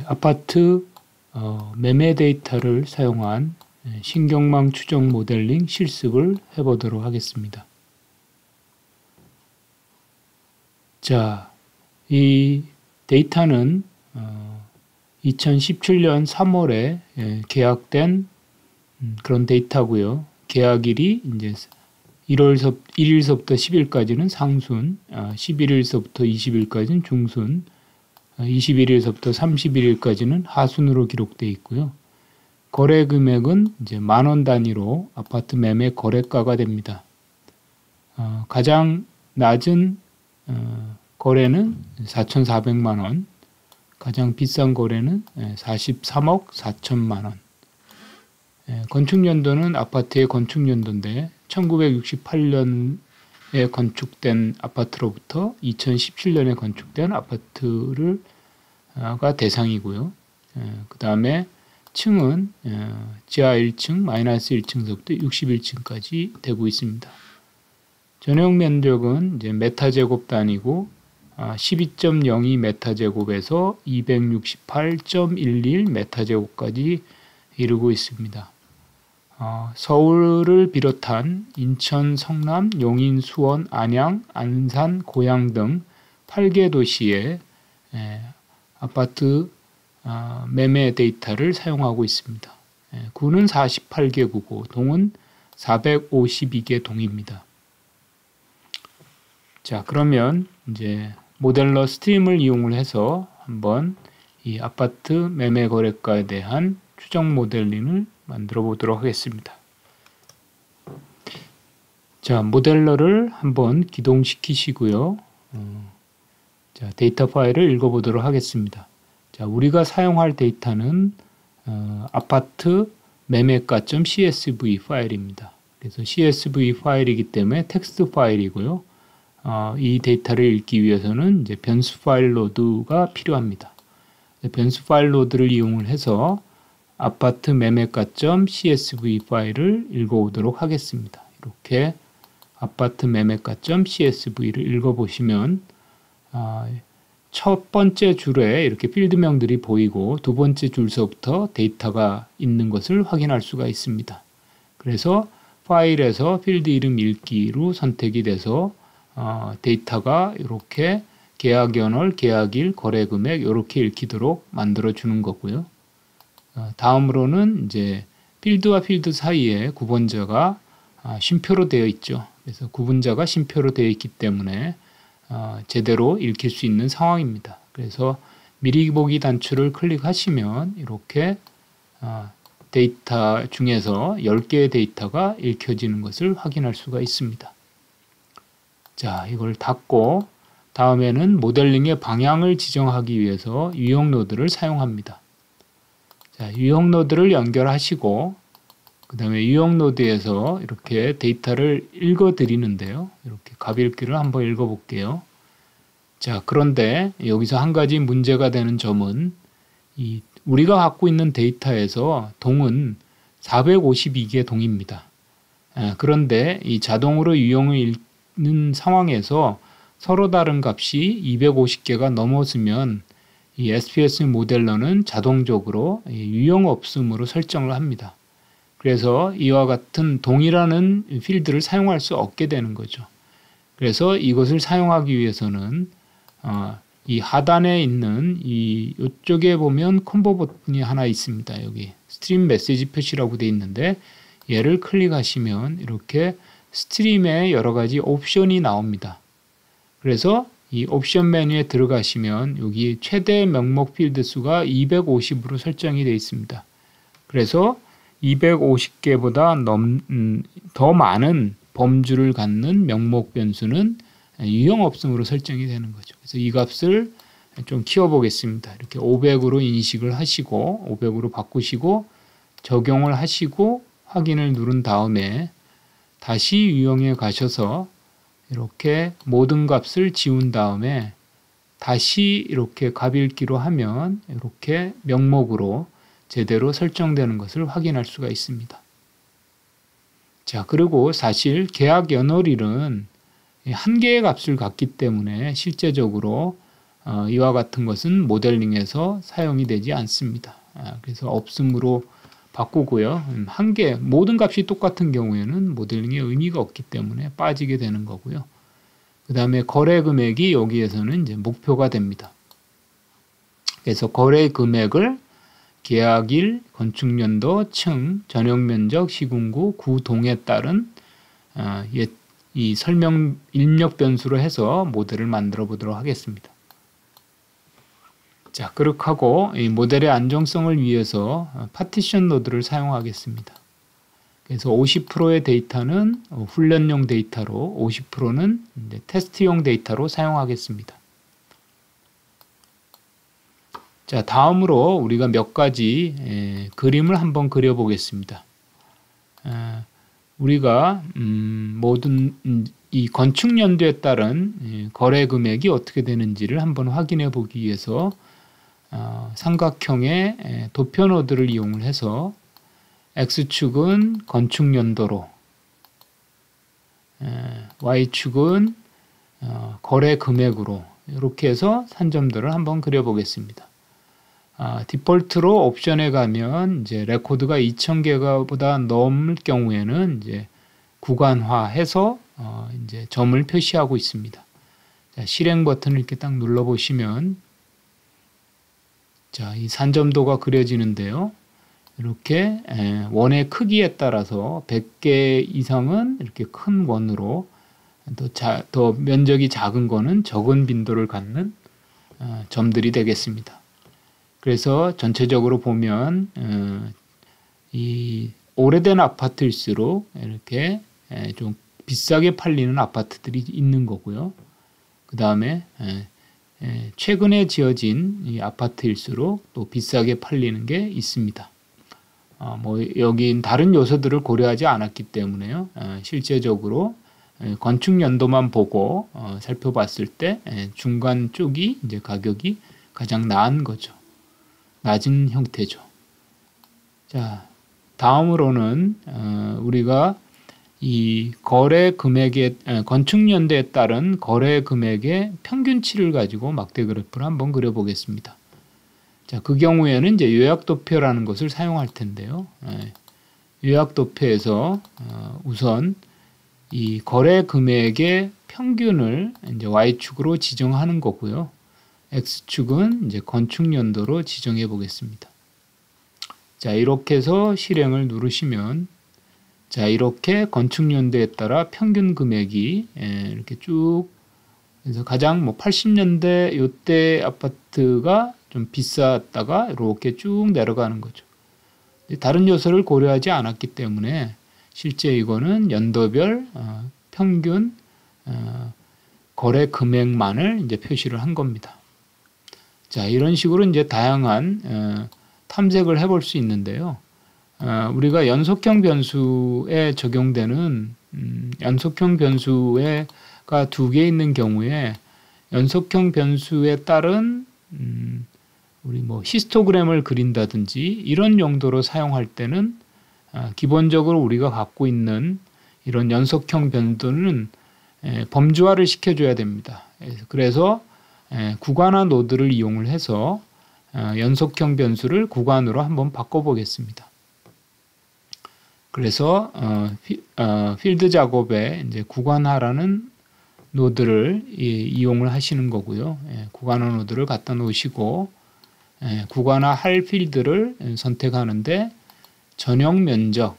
아파트 매매 데이터를 사용한 신경망 추정 모델링 실습을 해보도록 하겠습니다. 자, 이 데이터는 2017년 3월에 계약된 그런 데이터고요. 계약일이 이제 1일서부터 10일까지는 상순, 11일서부터 20일까지는 중순, 21일서부터 31일까지는 하순으로 기록되어 있고요. 거래 금액은 이제 만원 단위로 아파트 매매 거래가가 됩니다. 가장 낮은 거래는 4,400만 원, 가장 비싼 거래는 43억 4천만 원. 건축연도는 아파트의 건축연도인데 1968년에 건축된 아파트로부터 2017년에 건축된 아파트가 대상이고요. 그 다음에 층은 지하 1층, 마이너스 1층서부터 61층까지 되고 있습니다. 전용 면적은 이제 메타제곱 단위고 12.02 메타제곱에서 268.11 메타제곱까지 이루고 있습니다. 서울을 비롯한 인천, 성남, 용인, 수원, 안양, 안산, 고양 등 8개 도시에 아파트 매매 데이터를 사용하고 있습니다. 구는 48개 구고, 동은 452개 동입니다. 자, 그러면 이제 모델러 스트림을 이용을 해서 한번 이 아파트 매매 거래가에 대한 추정 모델링을 만들어 보도록 하겠습니다. 자, 모델러를 한번 기동시키시고요. 자, 데이터 파일을 읽어보도록 하겠습니다. 자, 우리가 사용할 데이터는 아파트 매매가.csv 파일입니다. 그래서 csv 파일이기 때문에 텍스트 파일이고요. 이 데이터를 읽기 위해서는 이제 변수 파일 로드가 필요합니다. 변수 파일 로드를 이용을 해서 아파트 매매가.csv 파일을 읽어오도록 하겠습니다. 이렇게 아파트 매매가.csv를 읽어보시면 첫 번째 줄에 이렇게 필드명들이 보이고 두 번째 줄서부터 데이터가 있는 것을 확인할 수가 있습니다. 그래서 파일에서 필드 이름 읽기로 선택이 돼서 데이터가 이렇게 계약연월, 계약일, 거래금액 이렇게 읽히도록 만들어 주는 거고요. 다음으로는 이제 필드와 필드 사이에 구분자가 쉼표로 되어 있죠. 그래서 구분자가 쉼표로 되어 있기 때문에 제대로 읽힐 수 있는 상황입니다. 그래서 미리 보기 단추를 클릭하시면 이렇게 데이터 중에서 10개의 데이터가 읽혀지는 것을 확인할 수가 있습니다. 자, 이걸 닫고 다음에는 모델링의 방향을 지정하기 위해서 유형 노드를 사용합니다. 자, 유형 노드를 연결하시고 그 다음에 유형 노드에서 이렇게 데이터를 읽어 드리는데요. 이렇게 갑읽기를 한번 읽어 볼게요. 자, 그런데 여기서 한 가지 문제가 되는 점은 우리가 갖고 있는 데이터에서 동은 452개 동입니다. 그런데 이 자동으로 유형을 읽는 상황에서 서로 다른 값이 250개가 넘어서면 이 SPS 모델러는 자동적으로 유형 없음으로 설정을 합니다. 그래서 이와 같은 동이라는 필드를 사용할 수 없게 되는 거죠. 그래서 이것을 사용하기 위해서는 이 하단에 있는 이쪽에 보면 콤보 버튼이 하나 있습니다. 여기 스트림 메시지 표시라고 되어 있는데 얘를 클릭하시면 이렇게 스트림에 여러 가지 옵션이 나옵니다. 그래서 이 옵션 메뉴에 들어가시면 여기 최대 명목 필드 수가 250으로 설정이 되어 있습니다. 그래서 250개보다 더 많은 범주를 갖는 명목 변수는 유형 없음으로 설정이 되는 거죠. 그래서 이 값을 좀 키워보겠습니다. 이렇게 500으로 인식을 하시고 500으로 바꾸시고 적용을 하시고 확인을 누른 다음에 다시 유형에 가셔서 이렇게 모든 값을 지운 다음에 다시 이렇게 갑읽기로 하면 이렇게 명목으로 제대로 설정되는 것을 확인할 수가 있습니다. 자, 그리고 사실 계약 연월일은 한 개의 값을 갖기 때문에 실제적으로 이와 같은 것은 모델링에서 사용이 되지 않습니다. 그래서 없음으로 바꾸고요. 모든 값이 똑같은 경우에는 모델링에 의미가 없기 때문에 빠지게 되는 거고요. 그 다음에 거래 금액이 여기에서는 이제 목표가 됩니다. 그래서 거래 금액을 계약일, 건축연도, 층, 전용면적, 시군구, 구동에 따른 이 설명 입력 변수로 해서 모델을 만들어 보도록 하겠습니다. 자, 그렇게 하고 이 모델의 안정성을 위해서 파티션 노드를 사용하겠습니다. 그래서 50%의 데이터는 훈련용 데이터로 50%는 이제 테스트용 데이터로 사용하겠습니다. 자, 다음으로 우리가 몇 가지 그림을 한번 그려보겠습니다. 우리가 모든 이 건축 연도에 따른 거래 금액이 어떻게 되는지를 한번 확인해 보기 위해서 삼각형의 도표 노드를 이용을 해서 X축은 건축 연도로, Y축은 거래 금액으로 이렇게 해서 산점들을 한번 그려보겠습니다. 디폴트로 옵션에 가면 이제 레코드가 2000개가보다 넘을 경우에는 이제 구간화해서 이제 점을 표시하고 있습니다. 자, 실행 버튼을 이렇게 딱 눌러 보시면 자, 이 산점도가 그려지는데요. 이렇게 원의 크기에 따라서 100개 이상은 이렇게 큰 원으로 더 면적이 작은 거는 적은 빈도를 갖는 점들이 되겠습니다. 그래서 전체적으로 보면 이 오래된 아파트일수록 이렇게 좀 비싸게 팔리는 아파트들이 있는 거고요. 그 다음에 최근에 지어진 이 아파트일수록 또 비싸게 팔리는 게 있습니다. 여긴 다른 요소들을 고려하지 않았기 때문에요. 실제적으로 건축 연도만 보고 살펴봤을 때 중간 쪽이 이제 가격이 가장 나은 거죠. 낮은 형태죠. 자, 다음으로는 우리가 이 거래 금액의 건축 연도에 따른 거래 금액의 평균치를 가지고 막대 그래프를 한번 그려보겠습니다. 자, 그 경우에는 이제 요약도표라는 것을 사용할 텐데요. 요약도표에서 우선 이 거래 금액의 평균을 이제 Y축으로 지정하는 거고요. X축은 이제 건축 연도로 지정해 보겠습니다. 자, 이렇게 해서 실행을 누르시면 자, 이렇게 건축 연도에 따라 평균 금액이 이렇게 쭉 그래서 가장 80년대 이때 아파트가 좀 비쌌다가 이렇게 쭉 내려가는 거죠. 다른 요소를 고려하지 않았기 때문에 실제 이거는 연도별 평균 거래 금액만을 이제 표시를 한 겁니다. 자, 이런 식으로 이제 다양한 탐색을 해볼 수 있는데요. 우리가 연속형 변수에 적용되는 연속형 변수가 2개 있는 경우에 연속형 변수에 따른 우리 히스토그램을 그린다든지 이런 용도로 사용할 때는 기본적으로 우리가 갖고 있는 이런 연속형 변수는 범주화를 시켜줘야 됩니다. 그래서 구간화 노드를 이용을 해서 연속형 변수를 구간으로 한번 바꿔보겠습니다. 그래서 필드 작업에 이제 구간화라는 노드를 이용을 하시는 거고요. 구간화 노드를 갖다 놓으시고 구간화 할 필드를 선택하는데 전용 면적,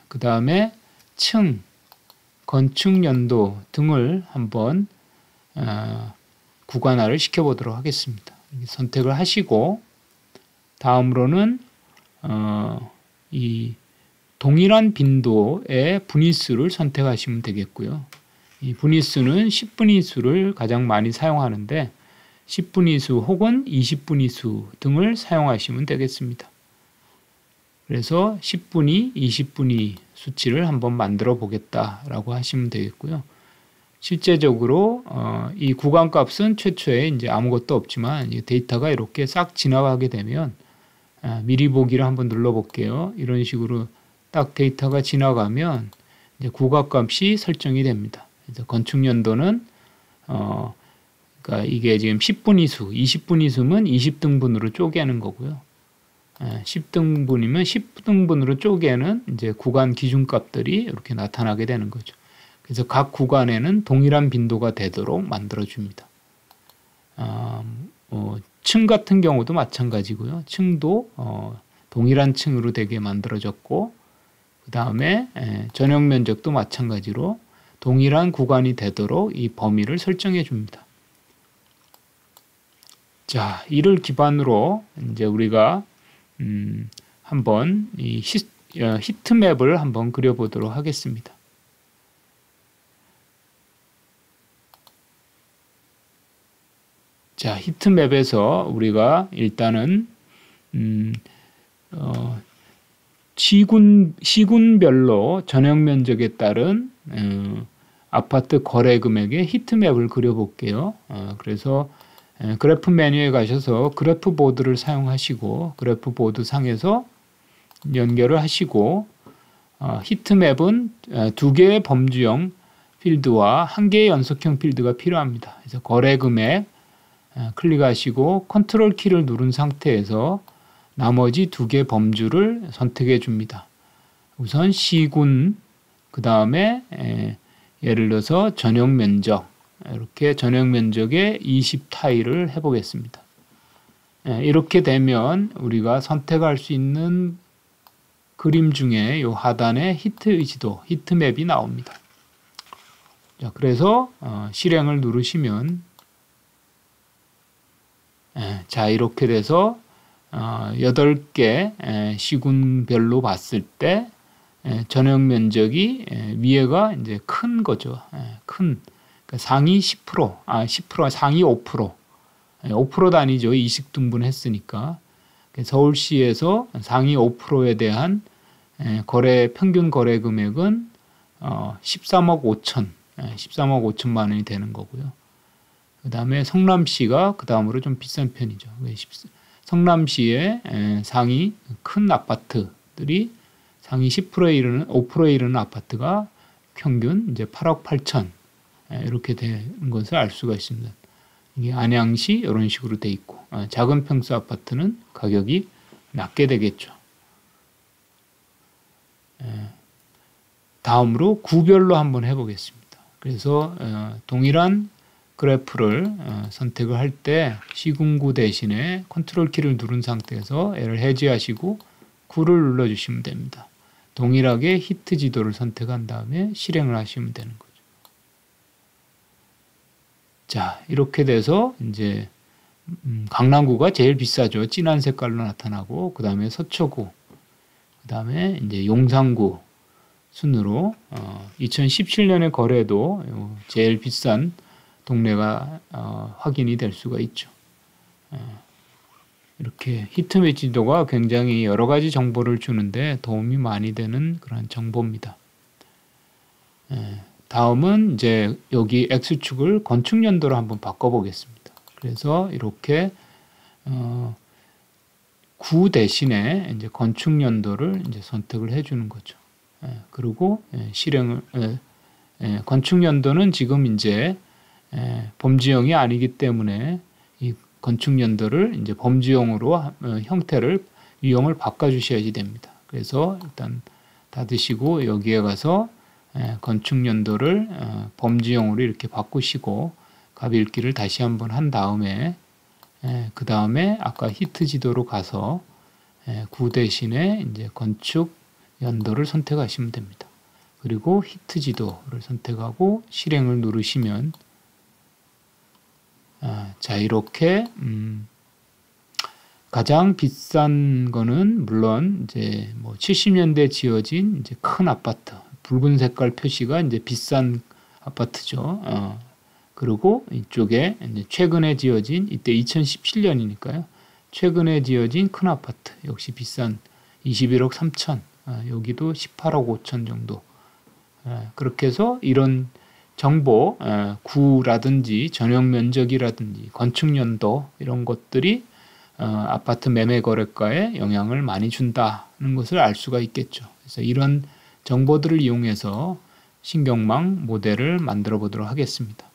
그 다음에 층, 건축 연도 등을 한번 구간화를 시켜보도록 하겠습니다. 선택을 하시고 다음으로는 이 동일한 빈도의 분위수를 선택하시면 되겠고요. 이 분위수는 10분위수를 가장 많이 사용하는데 10분위수 혹은 20분위수 등을 사용하시면 되겠습니다. 그래서 10분위, 20분위 수치를 한번 만들어 보겠다라고 하시면 되겠고요. 실제적으로 이 구간값은 최초에 이제 아무것도 없지만 데이터가 이렇게 싹 지나가게 되면 미리 보기를 한번 눌러 볼게요. 이런 식으로 딱 데이터가 지나가면 이제 구간값이 설정이 됩니다. 그래서 건축 연도는 그러니까 이게 지금 10분위수, 20분위수면 20등분으로 쪼개는 거고요. 10등분이면 10등분으로 쪼개는 이제 구간 기준값들이 이렇게 나타나게 되는 거죠. 그래서 각 구간에는 동일한 빈도가 되도록 만들어줍니다. 층 같은 경우도 마찬가지고요. 층도 동일한 층으로 되게 만들어졌고, 그 다음에 전용 면적도 마찬가지로 동일한 구간이 되도록 이 범위를 설정해 줍니다. 자, 이를 기반으로 이제 우리가 한번 이 히트맵을 한번 그려보도록 하겠습니다. 자, 히트맵에서 우리가 일단은 시군별로 전용 면적에 따른 아파트 거래 금액의 히트맵을 그려볼게요. 그래서 그래프 메뉴에 가셔서 그래프 보드를 사용하시고 그래프 보드 상에서 연결을 하시고 히트맵은 2개의 범주형 필드와 1개의 연속형 필드가 필요합니다. 그래서 거래 금액 클릭하시고 컨트롤 키를 누른 상태에서 나머지 2개 범주를 선택해 줍니다. 우선 시군, 그 다음에 예를 들어서 전용 면적, 이렇게 전용 면적의 20타일을 해보겠습니다. 이렇게 되면 우리가 선택할 수 있는 그림 중에 이 하단에 히트 의지도, 히트맵이 나옵니다. 자, 그래서 실행을 누르시면 자, 이렇게 돼서 8개 시군별로 봤을 때 전용 면적이 위에가 이제 큰 거죠. 큰 그러니까 상위 10%, 상위 5% 단위죠. 20등분 했으니까. 서울시에서 상위 5%에 대한 평균 거래 금액은 13억 5천만 원이 되는 거고요. 그 다음에 성남시가 그 다음으로 좀 비싼 편이죠. 성남시의 상위 큰 아파트들이 상위 10%에 이르는 5%에 이르는 아파트가 평균 이제 8억 8천 이렇게 되는 것을 알 수가 있습니다. 이게 안양시 이런 식으로 돼 있고 작은 평수 아파트는 가격이 낮게 되겠죠. 다음으로 구별로 한번 해보겠습니다. 그래서 동일한 그래프를 선택을 할 때 시군구 대신에 컨트롤 키를 누른 상태에서 얘를 해제하시고 9를 눌러주시면 됩니다. 동일하게 히트 지도를 선택한 다음에 실행을 하시면 되는 거죠. 자, 이렇게 돼서 이제 강남구가 제일 비싸죠. 진한 색깔로 나타나고 그 다음에 서초구, 그 다음에 이제 용산구 순으로 2017년의 거래도 제일 비싼 동네가 확인이 될 수가 있죠. 이렇게 히트맵 지도가 굉장히 여러 가지 정보를 주는데 도움이 많이 되는 그런 정보입니다. 다음은 이제 여기 X축을 건축 연도로 한번 바꿔보겠습니다. 그래서 이렇게 구 대신에 이제 건축 연도를 이제 선택을 해주는 거죠. 그리고 실행을 건축 연도는 지금 이제 범주형이 아니기 때문에 이 건축 연도를 이제 범주형으로 형태를 유형을 바꿔주셔야지 됩니다. 그래서 일단 닫으시고 여기에 가서 건축 연도를 범주형으로 이렇게 바꾸시고 갑일기를 다시 한번 한 다음에 그 다음에 아까 히트 지도로 가서 구 대신에 이제 건축 연도를 선택하시면 됩니다. 그리고 히트 지도를 선택하고 실행을 누르시면 자, 이렇게 가장 비싼 거는 물론 이제 뭐 70년대 지어진 이제 큰 아파트, 붉은 색깔 표시가 이제 비싼 아파트죠. 그리고 이쪽에 이제 최근에 지어진 이때 2017년이니까요. 최근에 지어진 큰 아파트 역시 비싼 21억 3천, 여기도 18억 5천 정도. 그렇게 해서 이런 정보, 구라든지 전용 면적이라든지 건축 연도 이런 것들이 아파트 매매 거래가에 영향을 많이 준다는 것을 알 수가 있겠죠. 그래서 이런 정보들을 이용해서 신경망 모델을 만들어 보도록 하겠습니다.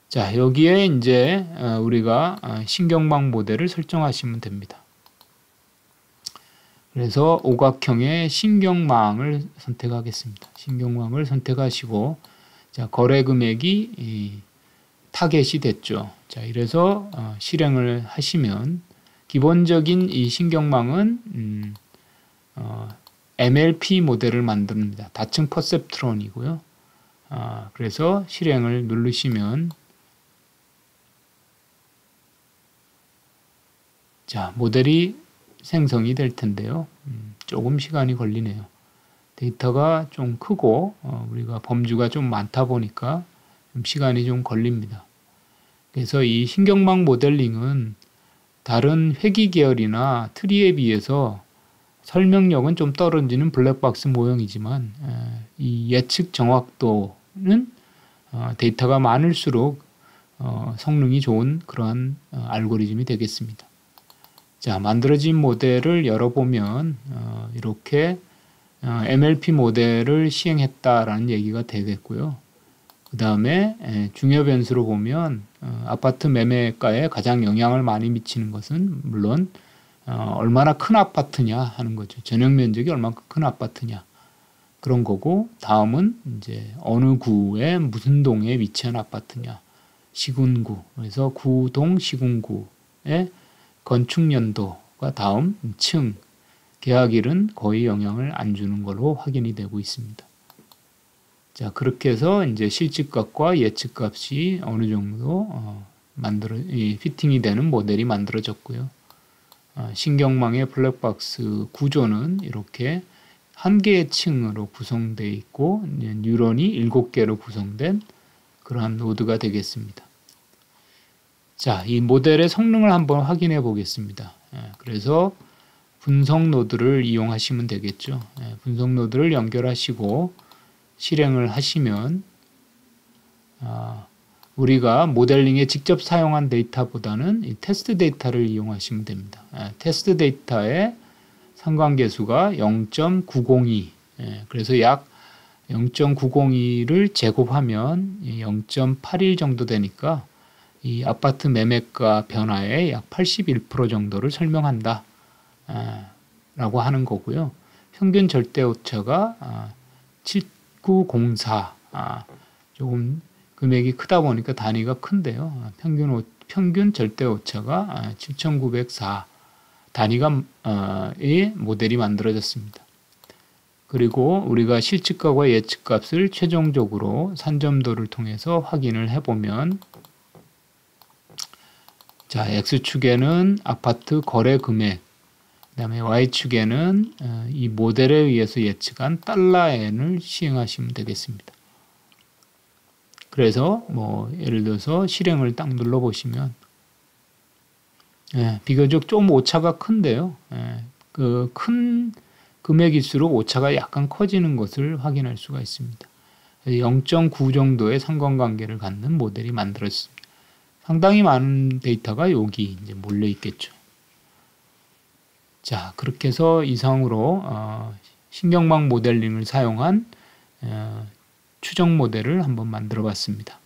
자, 여기에 이제 우리가 신경망 모델을 설정하시면 됩니다. 그래서 오각형의 신경망을 선택하겠습니다. 신경망을 선택하시고, 자, 거래 금액이 타겟이 됐죠. 자, 이래서 실행을 하시면 기본적인 이 신경망은 MLP 모델을 만듭니다. 다층 퍼셉트론이고요. 그래서 실행을 누르시면 자, 모델이 생성이 될 텐데요. 조금 시간이 걸리네요. 데이터가 좀 크고 우리가 범주가 좀 많다 보니까 좀 시간이 좀 걸립니다. 그래서 이 신경망 모델링은 다른 회귀 계열이나 트리에 비해서 설명력은 좀 떨어지는 블랙박스 모형이지만 이 예측 정확도는 데이터가 많을수록 성능이 좋은 그러한 알고리즘이 되겠습니다. 자, 만들어진 모델을 열어보면 이렇게 MLP 모델을 시행했다라는 얘기가 되겠고요. 그 다음에 중요 변수로 보면 아파트 매매가에 가장 영향을 많이 미치는 것은 물론 얼마나 큰 아파트냐 하는 거죠. 전용 면적이 얼마나 큰 아파트냐 그런 거고, 다음은 이제 어느 구에 무슨 동에 위치한 아파트냐, 시군구, 그래서 구동 시군구의 건축 연도가 다음 층, 계약일은 거의 영향을 안 주는 걸로 확인이 되고 있습니다. 자, 그렇게 해서 이제 실측값과 예측값이 어느 정도 피팅이 되는 모델이 만들어졌고요. 신경망의 블랙박스 구조는 이렇게 한 개의 층으로 구성되어 있고 뉴런이 7개로 구성된 그러한 노드가 되겠습니다. 자, 이 모델의 성능을 한번 확인해 보겠습니다. 그래서 분석 노드를 이용하시면 되겠죠. 분석 노드를 연결하시고 실행을 하시면 우리가 모델링에 직접 사용한 데이터보다는 이 테스트 데이터를 이용하시면 됩니다. 테스트 데이터의 상관계수가 0.902, 그래서 약 0.902를 제곱하면 0.81 정도 되니까 이 아파트 매매가 변화의 약 81% 정도를 설명한다 라고 하는 거고요. 평균 절대 오차가 7904, 조금 금액이 크다 보니까 단위가 큰데요. 평균 절대 오차가 7904 단위가의 모델이 만들어졌습니다. 그리고 우리가 실측값과 예측값을 최종적으로 산점도를 통해서 확인을 해보면, 자, X축에는 아파트 거래 금액, 그 다음에 Y축에는 이 모델에 의해서 예측한 달러엔을 시행하시면 되겠습니다. 그래서 뭐 예를 들어서 실행을 딱 눌러보시면 비교적 좀 오차가 큰데요. 그 큰 금액일수록 오차가 약간 커지는 것을 확인할 수가 있습니다. 0.9 정도의 상관관계를 갖는 모델이 만들어졌습니다. 상당히 많은 데이터가 여기 이제 몰려 있겠죠. 자, 그렇게 해서 이상으로 신경망 모델링을 사용한 추정 모델을 한번 만들어 봤습니다.